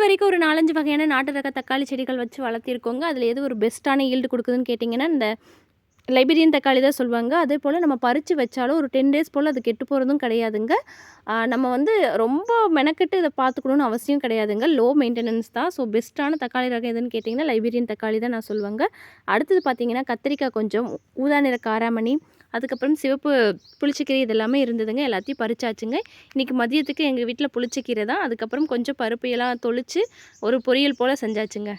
வரைக்கும் ஒரு 4, 5 வகையான நாட்டு ரக தக்காளி செடிகள் வச்சு வளர்த்திருக்கோங்க. அதில எது ஒரு பெஸ்ட்டான ஈல்டு குடுக்குதுன்னு கேட்டிங்கன்னா, இந்த லைபீரியன் தக்காளி தான் சொல்லுவாங்க. அதேபோல நம்ம பறிச்சு வச்சாலும் ஒரு 10 டேஸ் போல அது கெட்டு போறதும் கிடையாதுங்க. நம்ம வந்து ரொம்ப மெனக்கெட்டு இத பார்த்துக்கணும்னு அவசியம் கிடையாதுங்க. லோ மெயின்டெனன்ஸ் தான். ஸோ பெஸ்ட்டான தக்காளி ரகம் எதுன்னு கேட்டிங்கன்னா, லைபீரியன் தக்காளி தான் நான் சொல்லுவேங்க. அடுத்தது பார்த்தீங்கன்னா, கத்திரிக்காய் கொஞ்சம், ஊதா நிற காராமணி, அதுக்கப்புறம் சிவப்பு புளிச்சக்கீரை இது எல்லாமே இருந்ததுங்க. எல்லாத்தையும் பறிச்சாச்சுங்க. இன்னைக்கு மதியத்துக்கு எங்க வீட்ல புளிச்சக்கீரை தான். அதுக்கப்புறம் கொஞ்சம் பருப்பு எல்லாம் தொளிச்சு ஒரு பொரியல் போல செஞ்சாச்சுங்க.